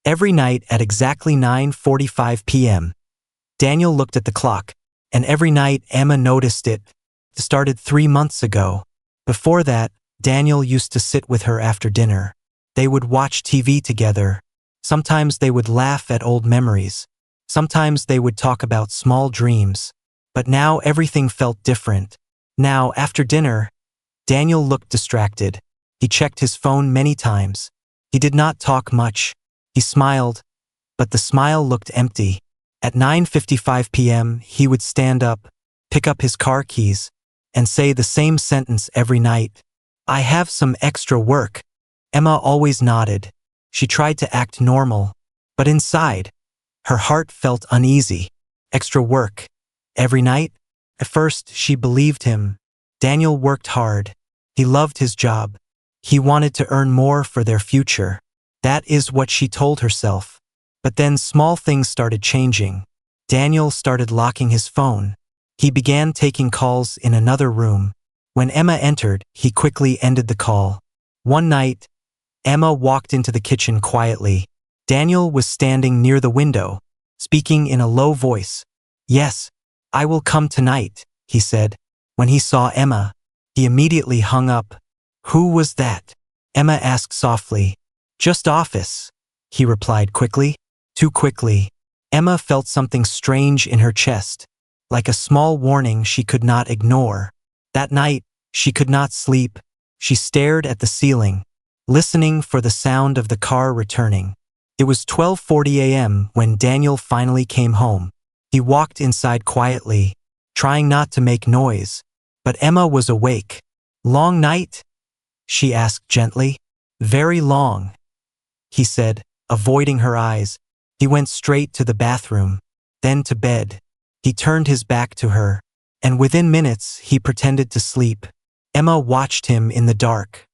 Every night at exactly 9:45 p.m., Daniel looked at the clock, and every night Emma noticed it. It started 3 months ago. Before that, Daniel used to sit with her after dinner. They would watch TV together. Sometimes they would laugh at old memories. Sometimes they would talk about small dreams. But now everything felt different. Now, after dinner, Daniel looked distracted. He checked his phone many times. He did not talk much. He smiled, but the smile looked empty. At 9:55 p.m., he would stand up, pick up his car keys, and say the same sentence every night. "I have some extra work." Emma always nodded. She tried to act normal, but inside, her heart felt uneasy. Extra work. Every night? At first, she believed him. Daniel worked hard. He loved his job. He wanted to earn more for their future. That is what she told herself. But then small things started changing. Daniel started locking his phone. He began taking calls in another room. When Emma entered, he quickly ended the call. One night, Emma walked into the kitchen quietly. Daniel was standing near the window, speaking in a low voice. "Yes, I will come tonight," he said. When he saw Emma, he immediately hung up. "Who was that?" Emma asked softly. "Just office," he replied quickly. Too quickly. Emma felt something strange in her chest, like a small warning she could not ignore. That night, she could not sleep. She stared at the ceiling, listening for the sound of the car returning. It was 12:40 a.m. when Daniel finally came home. He walked inside quietly, trying not to make noise. But Emma was awake. "Long night?" she asked gently. "Very long," he said, avoiding her eyes. He went straight to the bathroom, then to bed. He turned his back to her, and within minutes he pretended to sleep. Emma watched him in the dark,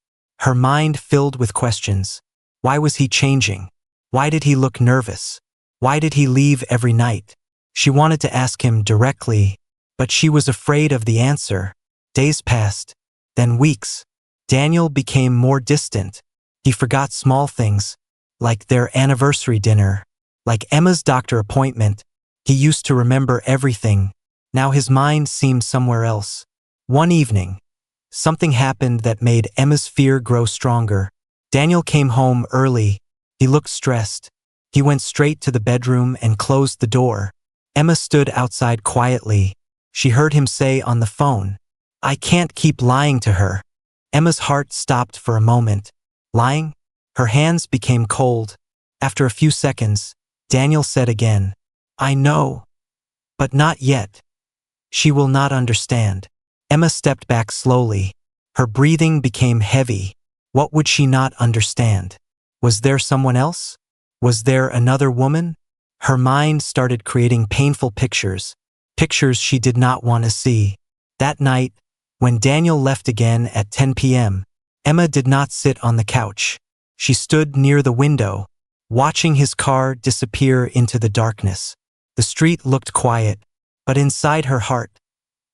her mind filled with questions. Why was he changing? Why did he look nervous? Why did he leave every night? She wanted to ask him directly, but she was afraid of the answer. Days passed, then weeks. Daniel became more distant. He forgot small things, like their anniversary dinner, like Emma's doctor appointment. He used to remember everything. Now his mind seemed somewhere else. One evening, something happened that made Emma's fear grow stronger. Daniel came home early. He looked stressed. He went straight to the bedroom and closed the door. Emma stood outside quietly. She heard him say on the phone, "I can't keep lying to her." Emma's heart stopped for a moment. Lying? Her hands became cold. After a few seconds, Daniel said again, "I know, but not yet. She will not understand." Emma stepped back slowly. Her breathing became heavy. What would she not understand? Was there someone else? Was there another woman? Her mind started creating painful pictures, pictures she did not want to see. That night, when Daniel left again at 10 p.m., Emma did not sit on the couch. She stood near the window, watching his car disappear into the darkness. The street looked quiet, but inside her heart,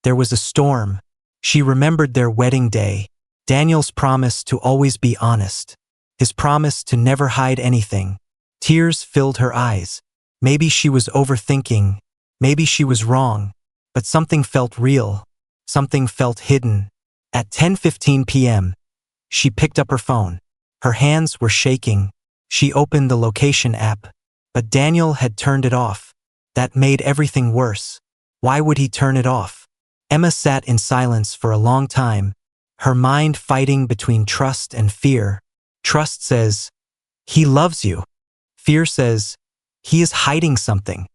there was a storm. She remembered their wedding day, Daniel's promise to always be honest, his promise to never hide anything. Tears filled her eyes. Maybe she was overthinking, maybe she was wrong, but something felt real, something felt hidden. At 10:15 p.m., she picked up her phone. Her hands were shaking. She opened the location app, but Daniel had turned it off. That made everything worse. Why would he turn it off? Emma sat in silence for a long time, her mind fighting between trust and fear. Trust says, "He loves you." Fear says, "He is hiding something."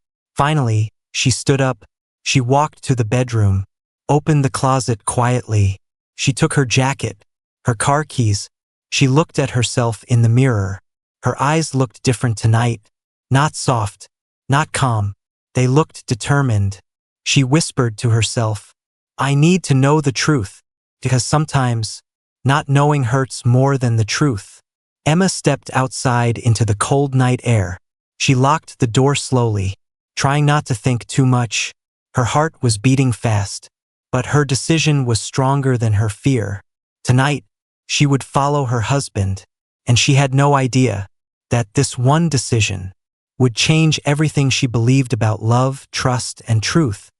Finally, she stood up. She walked to the bedroom, opened the closet quietly. She took her jacket, her car keys. She looked at herself in the mirror. Her eyes looked different tonight. Not soft, not calm. They looked determined. She whispered to herself, "I need to know the truth, because sometimes not knowing hurts more than the truth." Emma stepped outside into the cold night air. She locked the door slowly, trying not to think too much. Her heart was beating fast, but her decision was stronger than her fear. Tonight, she would follow her husband, and she had no idea that this one decision would change everything she believed about love, trust, and truth.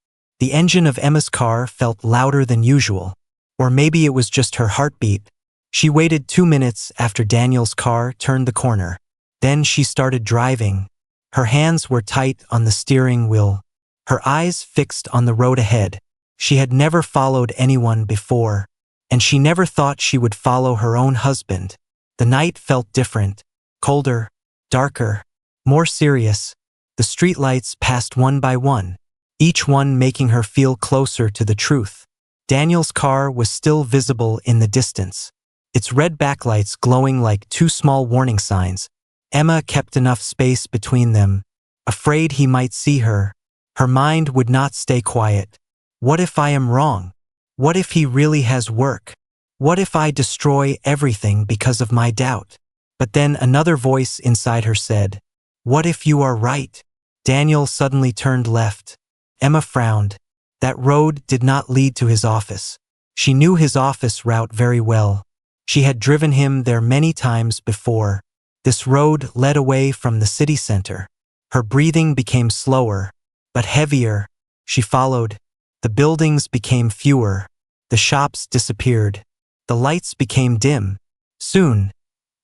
The engine of Emma's car felt louder than usual, or maybe it was just her heartbeat. She waited 2 minutes after Daniel's car turned the corner. Then she started driving. Her hands were tight on the steering wheel, her eyes fixed on the road ahead. She had never followed anyone before, and she never thought she would follow her own husband. The night felt different, colder, darker, more serious. The streetlights passed one by one, each one making her feel closer to the truth. Daniel's car was still visible in the distance, its red backlights glowing like two small warning signs. Emma kept enough space between them, afraid he might see her. Her mind would not stay quiet. What if I am wrong? What if he really has work? What if I destroy everything because of my doubt? But then another voice inside her said, what if you are right? Daniel suddenly turned left. Emma frowned. That road did not lead to his office. She knew his office route very well. She had driven him there many times before. This road led away from the city center. Her breathing became slower, but heavier. She followed. The buildings became fewer. The shops disappeared. The lights became dim. Soon,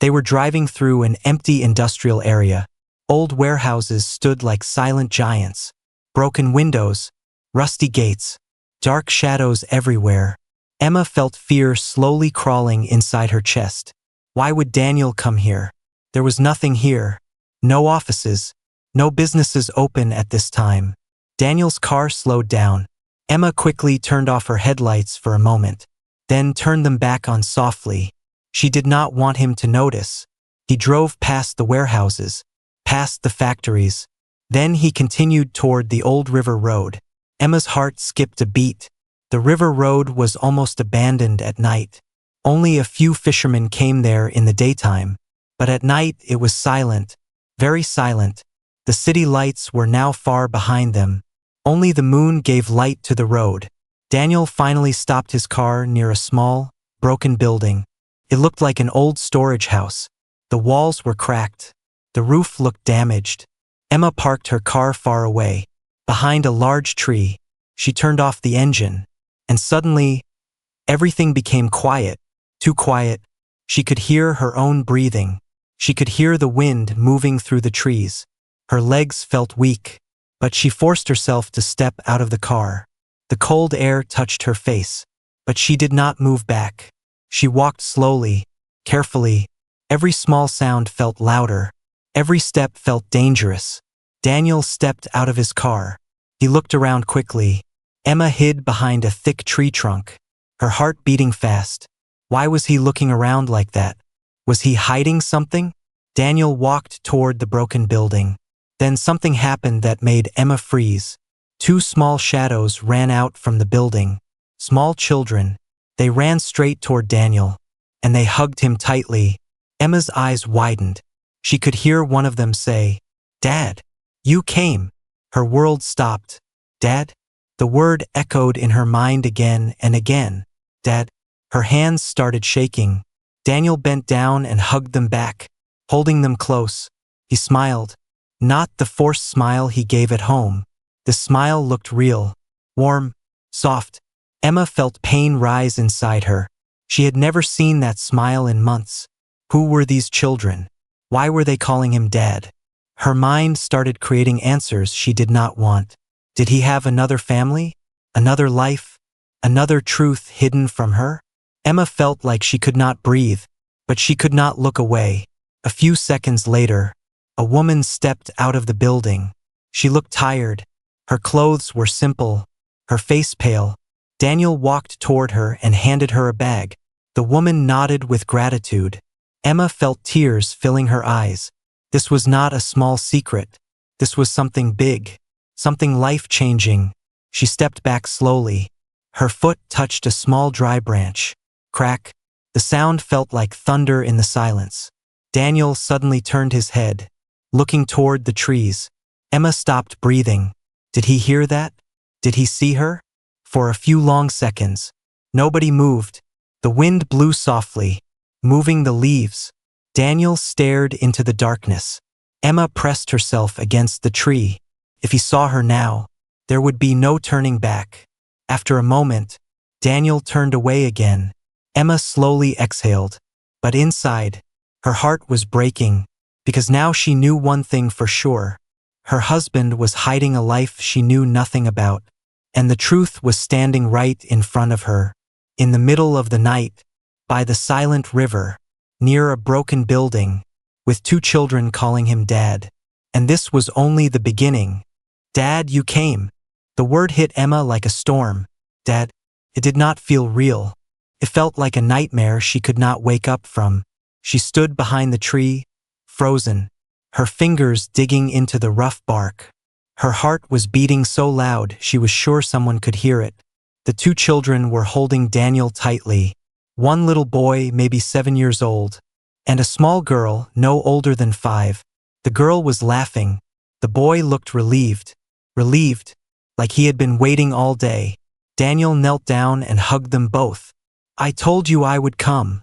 they were driving through an empty industrial area. Old warehouses stood like silent giants. Broken windows, rusty gates, dark shadows everywhere. Emma felt fear slowly crawling inside her chest. Why would Daniel come here? There was nothing here. No offices, no businesses open at this time. Daniel's car slowed down. Emma quickly turned off her headlights for a moment, then turned them back on softly. She did not want him to notice. He drove past the warehouses, past the factories. Then he continued toward the old river road. Emma's heart skipped a beat. The river road was almost abandoned at night. Only a few fishermen came there in the daytime, but at night it was silent, very silent. The city lights were now far behind them. Only the moon gave light to the road. Daniel finally stopped his car near a small, broken building. It looked like an old storage house. The walls were cracked. The roof looked damaged. Emma parked her car far away, behind a large tree. She turned off the engine, and suddenly, everything became quiet, too quiet. She could hear her own breathing. She could hear the wind moving through the trees. Her legs felt weak, but she forced herself to step out of the car. The cold air touched her face, but she did not move back. She walked slowly, carefully. Every small sound felt louder. Every step felt dangerous. Daniel stepped out of his car. He looked around quickly. Emma hid behind a thick tree trunk, her heart beating fast. Why was he looking around like that? Was he hiding something? Daniel walked toward the broken building. Then something happened that made Emma freeze. Two small shadows ran out from the building. Small children. They ran straight toward Daniel, and they hugged him tightly. Emma's eyes widened. She could hear one of them say, "Dad, you came." Her world stopped. "Dad?" The word echoed in her mind again and again. "Dad." Her hands started shaking. Daniel bent down and hugged them back, holding them close. He smiled. Not the forced smile he gave at home. The smile looked real, warm, soft. Emma felt pain rise inside her. She had never seen that smile in months. Who were these children? Why were they calling him Dad? Her mind started creating answers she did not want. Did he have another family? Another life? Another truth hidden from her? Emma felt like she could not breathe, but she could not look away. A few seconds later, a woman stepped out of the building. She looked tired. Her clothes were simple, her face pale. Daniel walked toward her and handed her a bag. The woman nodded with gratitude. Emma felt tears filling her eyes. This was not a small secret. This was something big, something life-changing. She stepped back slowly. Her foot touched a small dry branch. Crack. The sound felt like thunder in the silence. Daniel suddenly turned his head, looking toward the trees. Emma stopped breathing. Did he hear that? Did he see her? For a few long seconds, nobody moved. The wind blew softly, moving the leaves. Daniel stared into the darkness. Emma pressed herself against the tree. If he saw her now, there would be no turning back. After a moment, Daniel turned away again. Emma slowly exhaled, but inside, her heart was breaking, because now she knew one thing for sure. Her husband was hiding a life she knew nothing about, and the truth was standing right in front of her. In the middle of the night, by the silent river, near a broken building, with 2 children calling him Dad. And this was only the beginning. Dad, you came. The word hit Emma like a storm. Dad. It did not feel real. It felt like a nightmare she could not wake up from. She stood behind the tree, frozen, her fingers digging into the rough bark. Her heart was beating so loud she was sure someone could hear it. The 2 children were holding Daniel tightly. One little boy, maybe 7 years old, and a small girl, no older than 5. The girl was laughing. The boy looked relieved, like he had been waiting all day. Daniel knelt down and hugged them both. I told you I would come,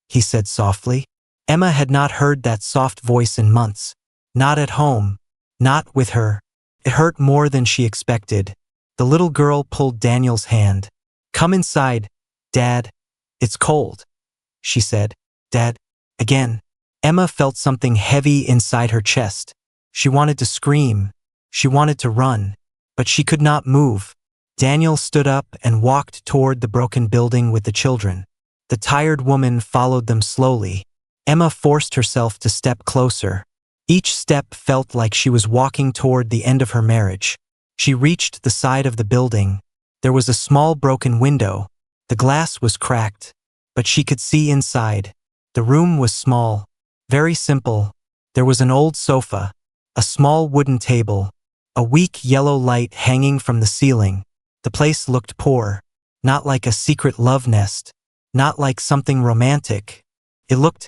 he said softly. Emma had not heard that soft voice in months. Not at home, not with her. It hurt more than she expected. The little girl pulled Daniel's hand. Come inside, Dad. It's cold, she said. Dad. Again. Emma felt something heavy inside her chest. She wanted to scream. She wanted to run, but she could not move. Daniel stood up and walked toward the broken building with the children. The tired woman followed them slowly. Emma forced herself to step closer. Each step felt like she was walking toward the end of her marriage. She reached the side of the building. There was a small broken window. The glass was cracked, but she could see inside. The room was small, very simple. There was an old sofa, a small wooden table, a weak yellow light hanging from the ceiling. The place looked poor, not like a secret love nest, not like something romantic. It looked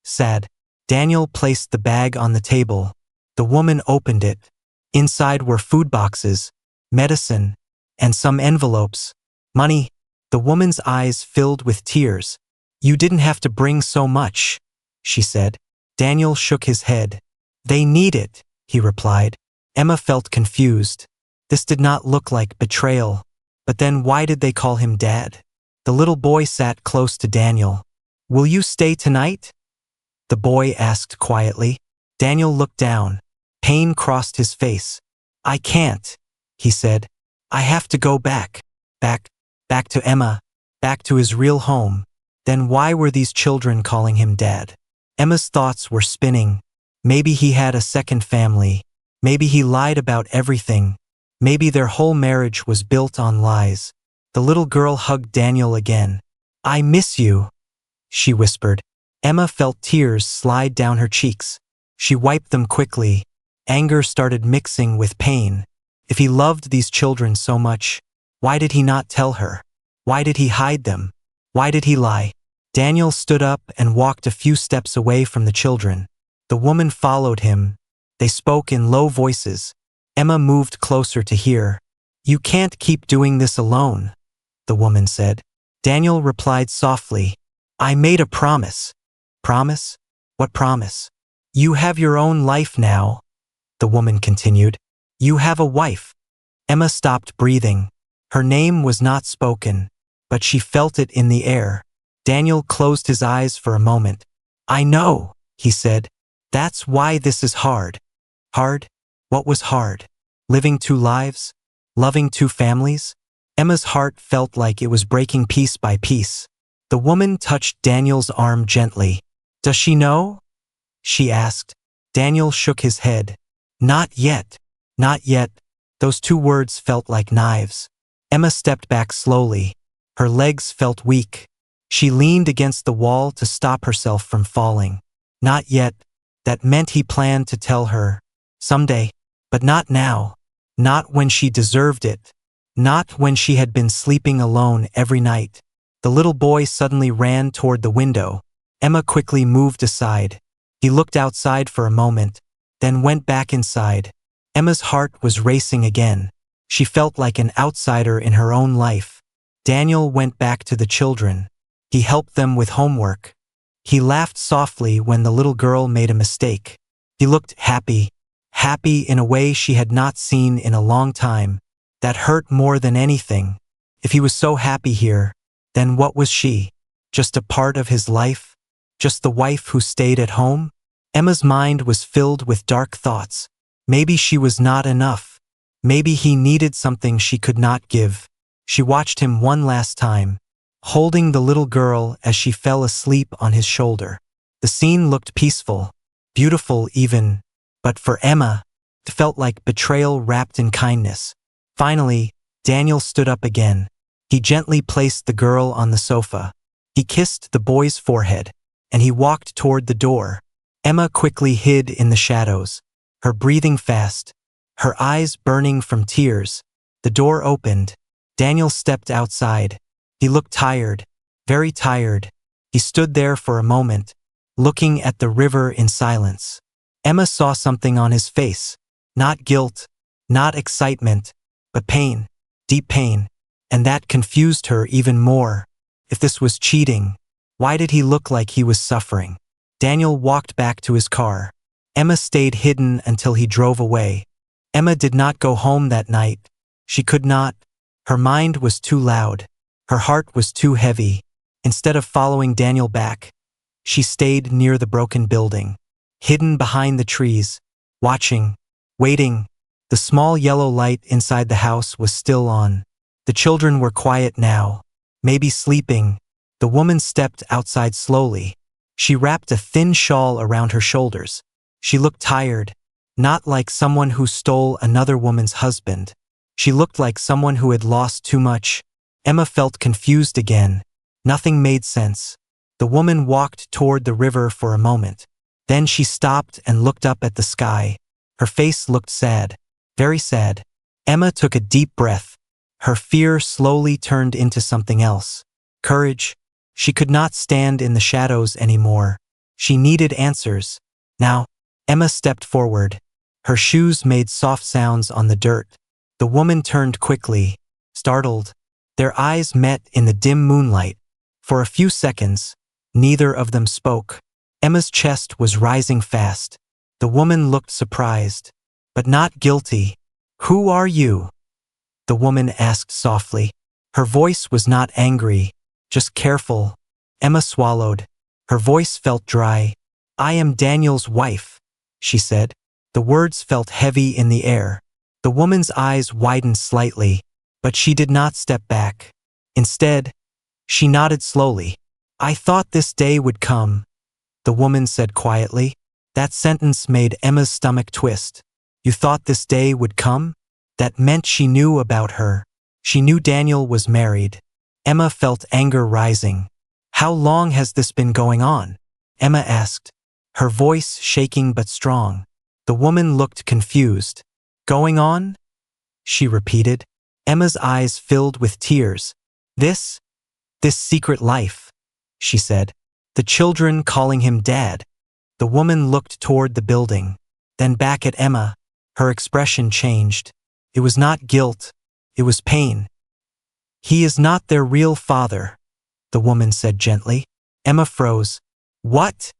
sad. Daniel placed the bag on the table. The woman opened it. Inside were food boxes, medicine, and some envelopes. Money. The woman's eyes filled with tears. You didn't have to bring so much, she said. Daniel shook his head. They need it, he replied. Emma felt confused. This did not look like betrayal. But then why did they call him Dad? The little boy sat close to Daniel. Will you stay tonight? The boy asked quietly. Daniel looked down. Pain crossed his face. I can't, he said. I have to go back to Emma, back to his real home. Then why were these children calling him Dad? Emma's thoughts were spinning. Maybe he had a second family. Maybe he lied about everything. Maybe their whole marriage was built on lies. The little girl hugged Daniel again. I miss you, she whispered. Emma felt tears slide down her cheeks. She wiped them quickly. Anger started mixing with pain. If he loved these children so much, why did he not tell her? Why did he hide them? Why did he lie? Daniel stood up and walked a few steps away from the children. The woman followed him. They spoke in low voices. Emma moved closer to hear. You can't keep doing this alone, the woman said. Daniel replied softly. I made a promise. Promise? What promise? You have your own life now, the woman continued. You have a wife. Emma stopped breathing. Her name was not spoken, but she felt it in the air. Daniel closed his eyes for a moment. I know, he said. That's why this is hard. Hard? What was hard? Living 2 lives? Loving 2 families? Emma's heart felt like it was breaking piece by piece. The woman touched Daniel's arm gently. Does she know? She asked. Daniel shook his head. Not yet. Not yet. Those 2 words felt like knives. Emma stepped back slowly. Her legs felt weak. She leaned against the wall to stop herself from falling. Not yet. That meant he planned to tell her. Someday. But not now. Not when she deserved it. Not when she had been sleeping alone every night. The little boy suddenly ran toward the window. Emma quickly moved aside. He looked outside for a moment, then went back inside. Emma's heart was racing again. She felt like an outsider in her own life. Daniel went back to the children. He helped them with homework. He laughed softly when the little girl made a mistake. He looked happy, happy in a way she had not seen in a long time. That hurt more than anything. If he was so happy here, then what was she? Just a part of his life? Just the wife who stayed at home? Emma's mind was filled with dark thoughts. Maybe she was not enough. Maybe he needed something she could not give. She watched him one last time, holding the little girl as she fell asleep on his shoulder. The scene looked peaceful, beautiful even, but for Emma, it felt like betrayal wrapped in kindness. Finally, Daniel stood up again. He gently placed the girl on the sofa. He kissed the boy's forehead, and he walked toward the door. Emma quickly hid in the shadows, her breathing fast, her eyes burning from tears. The door opened. Daniel stepped outside. He looked tired, very tired. He stood there for a moment, looking at the river in silence. Emma saw something on his face. Not guilt, not excitement, but pain, deep pain. And that confused her even more. If this was cheating, why did he look like he was suffering? Daniel walked back to his car. Emma stayed hidden until he drove away. Emma did not go home that night. She could not. Her mind was too loud. Her heart was too heavy. Instead of following Daniel back, she stayed near the broken building, hidden behind the trees, watching, waiting. The small yellow light inside the house was still on. The children were quiet now, maybe sleeping. The woman stepped outside slowly. She wrapped a thin shawl around her shoulders. She looked tired, not like someone who stole another woman's husband. She looked like someone who had lost too much. Emma felt confused again. Nothing made sense. The woman walked toward the river for a moment. Then she stopped and looked up at the sky. Her face looked sad, very sad. Emma took a deep breath. Her fear slowly turned into something else. Courage. She could not stand in the shadows anymore. She needed answers. Now, Emma stepped forward. Her shoes made soft sounds on the dirt. The woman turned quickly, startled. Their eyes met in the dim moonlight. For a few seconds, neither of them spoke. Emma's chest was rising fast. The woman looked surprised, but not guilty. "Who are you?" the woman asked softly. Her voice was not angry, just careful. Emma swallowed. Her voice felt dry. "I am Daniel's wife," she said. The words felt heavy in the air. The woman's eyes widened slightly, but she did not step back. Instead, she nodded slowly. "I thought this day would come," the woman said quietly. That sentence made Emma's stomach twist. You thought this day would come? That meant she knew about her. She knew Daniel was married. Emma felt anger rising. "How long has this been going on?" Emma asked, her voice shaking but strong. The woman looked confused. "Going on?" she repeated. Emma's eyes filled with tears. This secret life," she said. "The children calling him Dad." The woman looked toward the building, then back at Emma. Her expression changed. It was not guilt, it was pain. "He is not their real father," the woman said gently. Emma froze. "What?"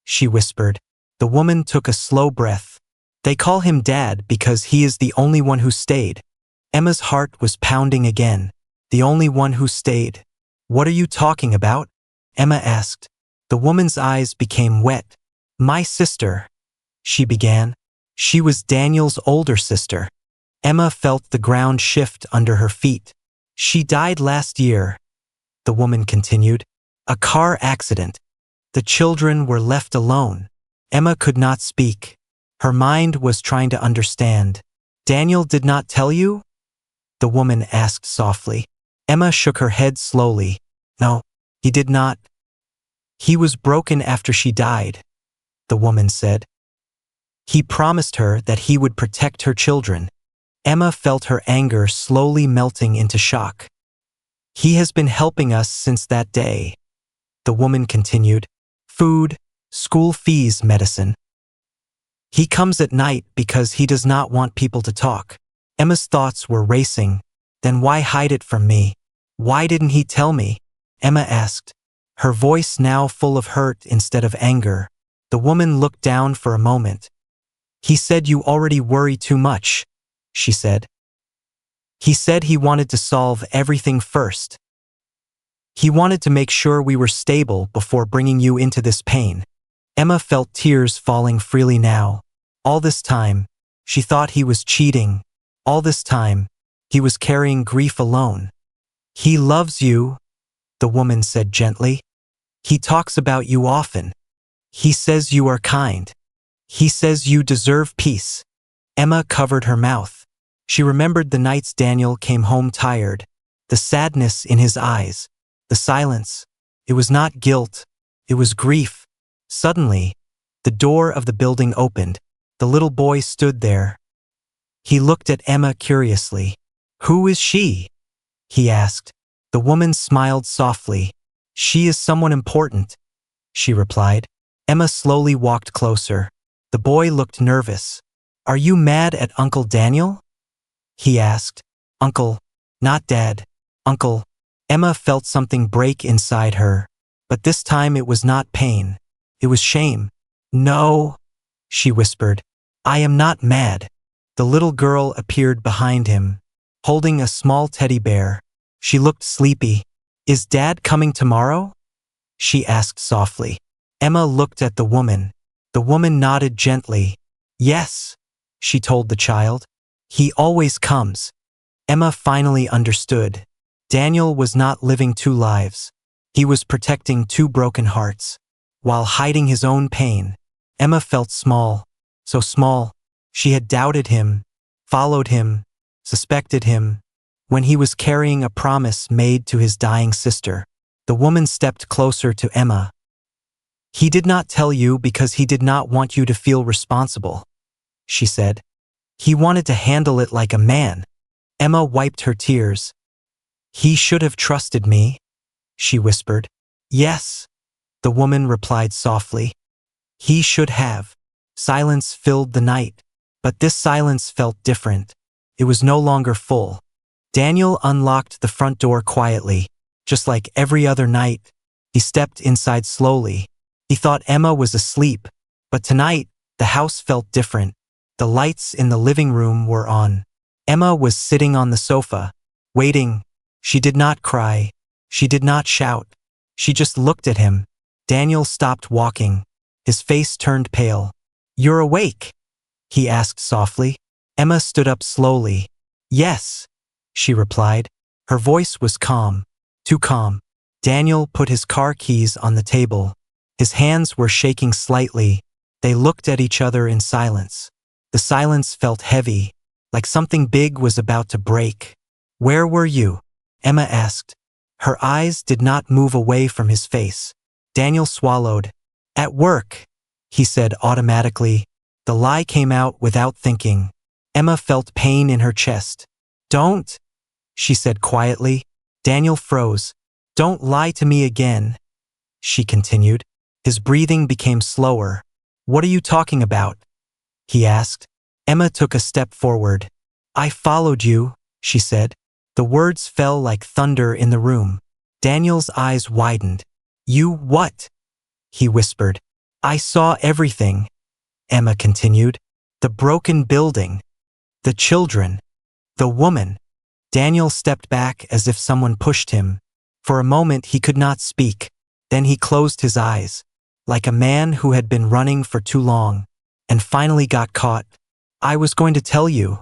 she whispered. The woman took a slow breath. "They call him Dad because he is the only one who stayed." Emma's heart was pounding again. The only one who stayed. "What are you talking about?" Emma asked. The woman's eyes became wet. "My sister," she began. She was Daniel's older sister. Emma felt the ground shift under her feet. "She died last year," the woman continued. "A car accident. The children were left alone." Emma could not speak. Her mind was trying to understand. "Daniel did not tell you?" the woman asked softly. Emma shook her head slowly. "No, he did not. He was broken after she died," the woman said. "He promised her that he would protect her children." Emma felt her anger slowly melting into shock. "He has been helping us since that day," the woman continued. "Food, school fees, medicine. He comes at night because he does not want people to talk." Emma's thoughts were racing. Then why hide it from me? Why didn't he tell me? Emma asked. her voice now full of hurt instead of anger. The woman looked down for a moment. "He said you already worry too much," she said. "He said he wanted to solve everything first. He wanted to make sure we were stable before bringing you into this pain." Emma felt tears falling freely now. All this time, she thought he was cheating. All this time, he was carrying grief alone. "He loves you," the woman said gently. "He talks about you often. He says you are kind. He says you deserve peace." Emma covered her mouth. She remembered the nights Daniel came home tired, the sadness in his eyes, the silence. It was not guilt, it was grief. Suddenly, the door of the building opened. The little boy stood there. He looked at Emma curiously. "Who is she?" he asked. The woman smiled softly. "She is someone important," she replied. Emma slowly walked closer. The boy looked nervous. "Are you mad at Uncle Daniel?" he asked. "Uncle, not Dad. Uncle." Emma felt something break inside her, but this time it was not pain. It was shame. "No," she whispered. "I am not mad." The little girl appeared behind him, holding a small teddy bear. She looked sleepy. "Is Dad coming tomorrow?" she asked softly. Emma looked at the woman. The woman nodded gently. "Yes," she told the child. "He always comes." Emma finally understood. Daniel was not living two lives. He was protecting two broken hearts, while hiding his own pain. Emma felt small, so small. She had doubted him, followed him, suspected him, when he was carrying a promise made to his dying sister. The woman stepped closer to Emma. "He did not tell you because he did not want you to feel responsible," she said. "He wanted to handle it like a man." Emma wiped her tears. "He should have trusted me," she whispered. "Yes," the woman replied softly. "He should have." Silence filled the night, but this silence felt different. It was no longer full. Daniel unlocked the front door quietly. Just like every other night, he stepped inside slowly. He thought Emma was asleep, but tonight, the house felt different. The lights in the living room were on. Emma was sitting on the sofa, waiting. She did not cry. She did not shout. She just looked at him. Daniel stopped walking. His face turned pale. "You're awake?" he asked softly. Emma stood up slowly. "Yes," she replied. Her voice was calm, too calm. Daniel put his car keys on the table. His hands were shaking slightly. They looked at each other in silence. The silence felt heavy, like something big was about to break. "Where were you?" Emma asked. Her eyes did not move away from his face. Daniel swallowed. "At work," he said automatically. The lie came out without thinking. Emma felt pain in her chest. "Don't," she said quietly. Daniel froze. "Don't lie to me again," she continued. His breathing became slower. "What are you talking about?" he asked. Emma took a step forward. "I followed you," she said. The words fell like thunder in the room. Daniel's eyes widened. "You what?" he whispered. "I saw everything," Emma continued. "The broken building, the children, the woman." Daniel stepped back as if someone pushed him. For a moment he could not speak. Then he closed his eyes, like a man who had been running for too long, and finally got caught. "I was going to tell you,"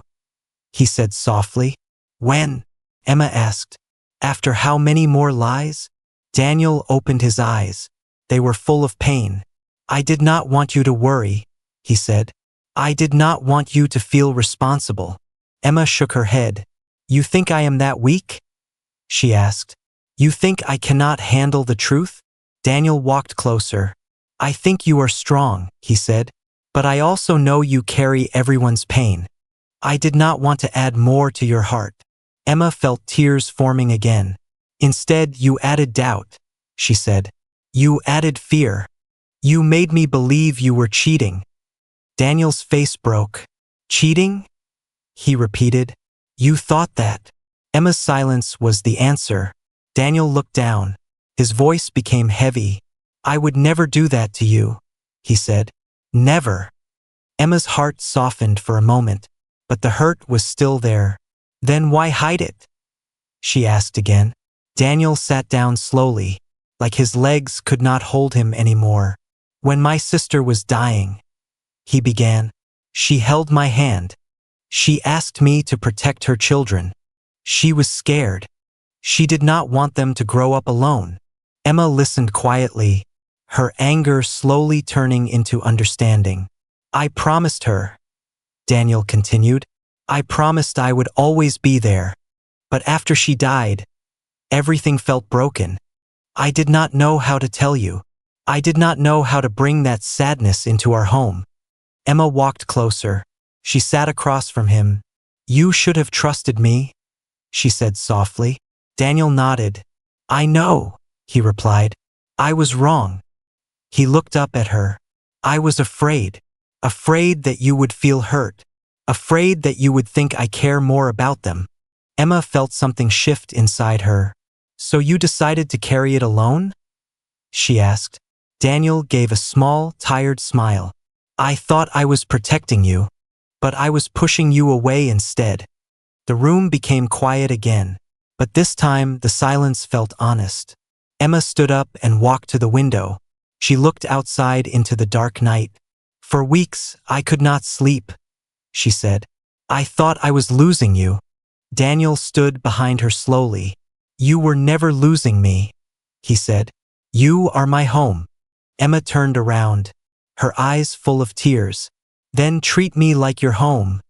he said softly. "When?" Emma asked. "After how many more lies?" Daniel opened his eyes. They were full of pain. "I did not want you to worry," he said. "I did not want you to feel responsible." Emma shook her head. "You think I am that weak?" she asked. "You think I cannot handle the truth?" Daniel walked closer. "I think you are strong," he said, "but I also know you carry everyone's pain. I did not want to add more to your heart." Emma felt tears forming again. "Instead, you added doubt," she said. "You added fear. You made me believe you were cheating." Daniel's face broke. "Cheating?" he repeated. "You thought that?" Emma's silence was the answer. Daniel looked down. His voice became heavy. "I would never do that to you," he said. "Never." Emma's heart softened for a moment, but the hurt was still there. "Then why hide it?" she asked again. Daniel sat down slowly, like his legs could not hold him anymore. "When my sister was dying," he began, "she held my hand. She asked me to protect her children. She was scared. She did not want them to grow up alone." Emma listened quietly, her anger slowly turning into understanding. "I promised her," Daniel continued. "I promised I would always be there. But after she died, everything felt broken. I did not know how to tell you. I did not know how to bring that sadness into our home." Emma walked closer. She sat across from him. "You should have trusted me," she said softly. Daniel nodded. "I know," he replied. "I was wrong." He looked up at her. "I was afraid. Afraid that you would feel hurt. Afraid that you would think I care more about them." Emma felt something shift inside her. "So you decided to carry it alone?" she asked. Daniel gave a small, tired smile. "I thought I was protecting you, but I was pushing you away instead." The room became quiet again, but this time the silence felt honest. Emma stood up and walked to the window. She looked outside into the dark night. "For weeks, I could not sleep," she said. "I thought I was losing you." Daniel stood behind her slowly. "You were never losing me," he said. "You are my home." Emma turned around, her eyes full of tears. "Then treat me like your home,"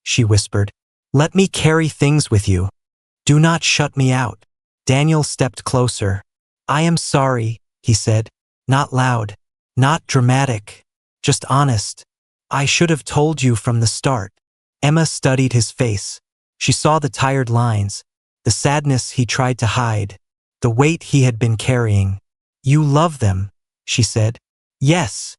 she whispered. "Let me carry things with you. Do not shut me out." Daniel stepped closer. "I am sorry," he said. Not loud, not dramatic, just honest. "I should have told you from the start." Emma studied his face. She saw the tired lines, the sadness he tried to hide, the weight he had been carrying. "You love them," she said. "Yes,"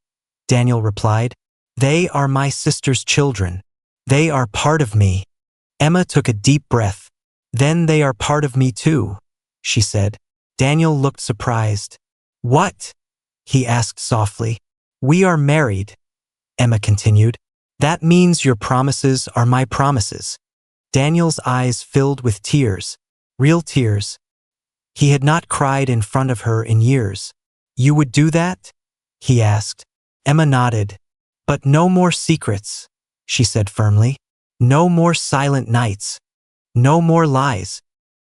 Daniel replied. "They are my sister's children. They are part of me." Emma took a deep breath. "Then they are part of me too," she said. Daniel looked surprised. "What?" he asked softly. "We are married," Emma continued. "That means your promises are my promises." Daniel's eyes filled with tears, real tears. He had not cried in front of her in years. "You would do that?" he asked. Emma nodded. "But no more secrets," she said firmly. "No more silent nights. No more lies."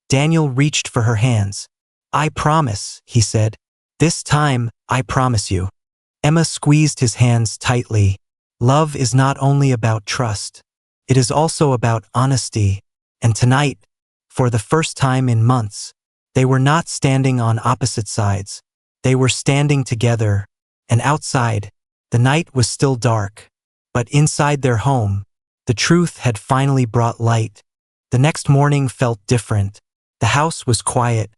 Daniel reached for her hands. "I promise," he said. "This time, I promise you." Emma squeezed his hands tightly. Love is not only about trust. It is also about honesty. And tonight, for the first time in months, they were not standing on opposite sides. They were standing together. And outside, the night was still dark. But inside their home, the truth had finally brought light. The next morning felt different. The house was quiet,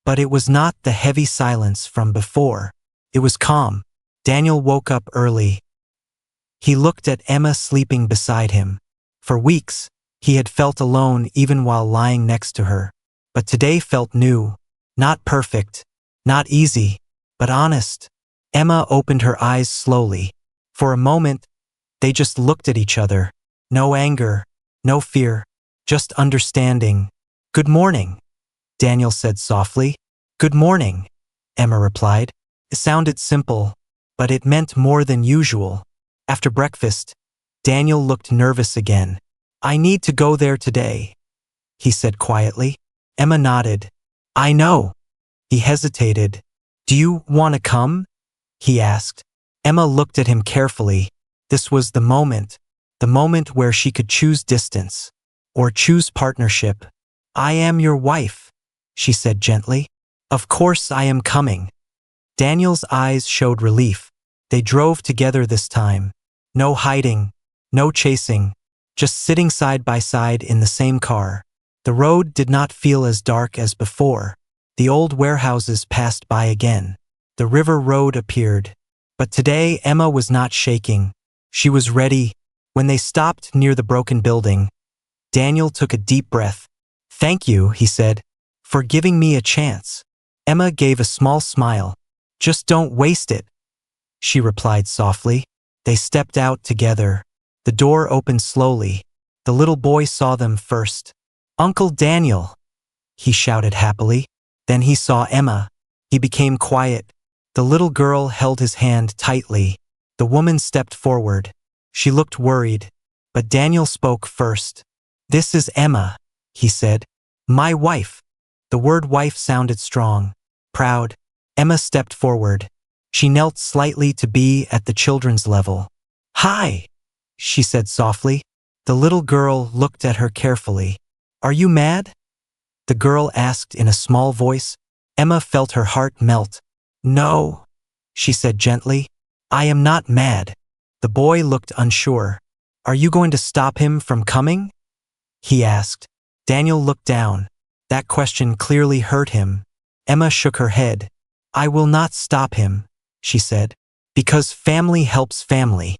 but it was not the heavy silence from before. It was calm. Daniel woke up early. He looked at Emma sleeping beside him. For weeks, he had felt alone even while lying next to her. But today felt new. Not perfect, not easy, but honest. Emma opened her eyes slowly. For a moment, they just looked at each other. No anger, no fear, just understanding. "Good morning," Daniel said softly. "Good morning," Emma replied. It sounded simple, but it meant more than usual. After breakfast, Daniel looked nervous again. "I need to go there today," he said quietly. Emma nodded. "I know." He hesitated. "Do you want to come?" he asked. Emma looked at him carefully. This was the moment where she could choose distance or choose partnership. "I am your wife," she said gently. "Of course I am coming." Daniel's eyes showed relief. They drove together this time. No hiding, no chasing, just sitting side by side in the same car. The road did not feel as dark as before. The old warehouses passed by again. The river road appeared. But today Emma was not shaking. She was ready. When they stopped near the broken building, Daniel took a deep breath. "Thank you," he said, "for giving me a chance." Emma gave a small smile. Just don't waste it, she replied softly. They stepped out together. The door opened slowly. The little boy saw them first. Uncle Daniel, he shouted happily. Then he saw Emma. He became quiet. The little girl held his hand tightly. The woman stepped forward. She looked worried, but Daniel spoke first. This is Emma, he said. My wife. The word wife sounded strong, proud. Emma stepped forward. She knelt slightly to be at the children's level. Hi, she said softly. The little girl looked at her carefully. Are you mad? The girl asked in a small voice. Emma felt her heart melt. No, she said gently. I am not mad. The boy looked unsure. Are you going to stop him from coming? He asked. Daniel looked down. That question clearly hurt him. Emma shook her head. I will not stop him, she said, because family helps family.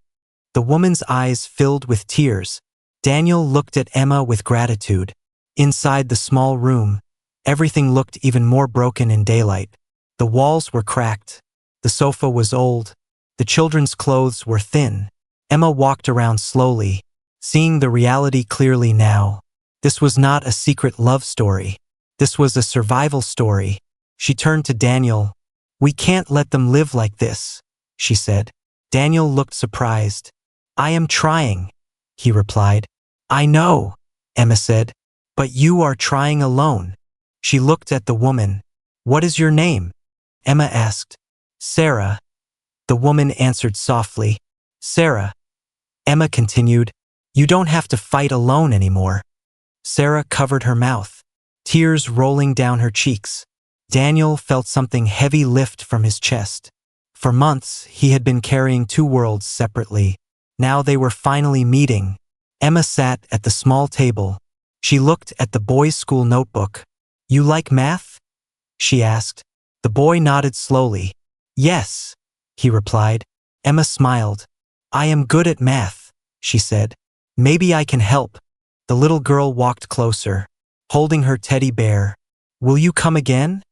The woman's eyes filled with tears. Daniel looked at Emma with gratitude. Inside the small room, everything looked even more broken in daylight. The walls were cracked. The sofa was old. The children's clothes were thin. Emma walked around slowly, seeing the reality clearly now. This was not a secret love story. This was a survival story. She turned to Daniel. We can't let them live like this, she said. Daniel looked surprised. I am trying, he replied. I know, Emma said, but you are trying alone. She looked at the woman. What is your name? Emma asked. Sarah. The woman answered softly. Sarah. Emma continued. You don't have to fight alone anymore. Sarah covered her mouth, tears rolling down her cheeks. Daniel felt something heavy lift from his chest. For months, he had been carrying two worlds separately. Now they were finally meeting. Emma sat at the small table. She looked at the boy's school notebook. You like math? She asked. The boy nodded slowly. Yes, he replied. Emma smiled. I am good at math, she said. Maybe I can help. The little girl walked closer, holding her teddy bear. Will you come again?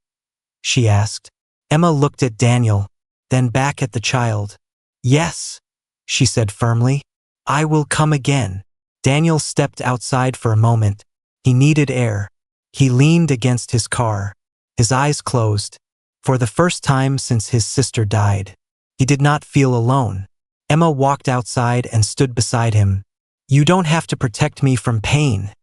She asked. Emma looked at Daniel, then back at the child. Yes, she said firmly. I will come again. Daniel stepped outside for a moment. He needed air. He leaned against his car. His eyes closed. For the first time since his sister died, he did not feel alone. Emma walked outside and stood beside him. You don't have to protect me from pain,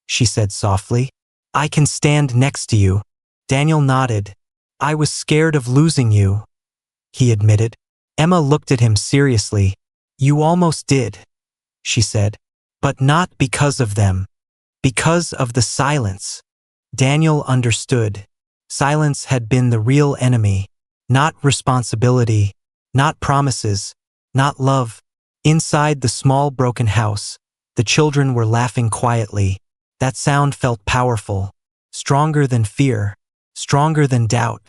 she said softly. I can stand next to you. Daniel nodded. I was scared of losing you, he admitted. Emma looked at him seriously. You almost did, she said. But not because of them. Because of the silence. Daniel understood. Silence had been the real enemy. Not responsibility. Not promises. Not love. Inside the small broken house, the children were laughing quietly. That sound felt powerful. Stronger than fear. Stronger than doubt.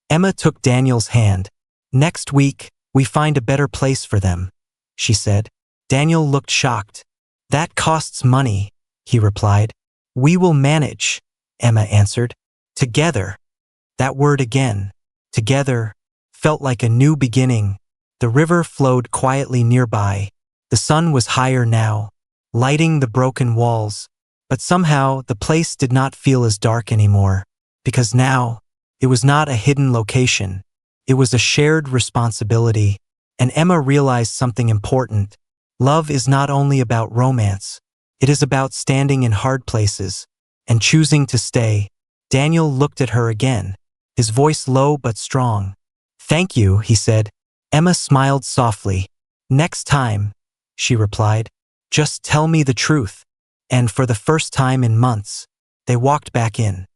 Emma took Daniel's hand. Next week, we find a better place for them, she said. Daniel looked shocked. That costs money, he replied. We will manage, Emma answered. Together. That word again, together, felt like a new beginning. The river flowed quietly nearby. The sun was higher now, lighting the broken walls. But somehow the place did not feel as dark anymore, because now it was not a hidden location. It was a shared responsibility, and Emma realized something important. Love is not only about romance. It is about standing in hard places and choosing to stay. Daniel looked at her again, his voice low but strong. Thank you, he said. Emma smiled softly. Next time, she replied. Just tell me the truth. And for the first time in months, they walked back in.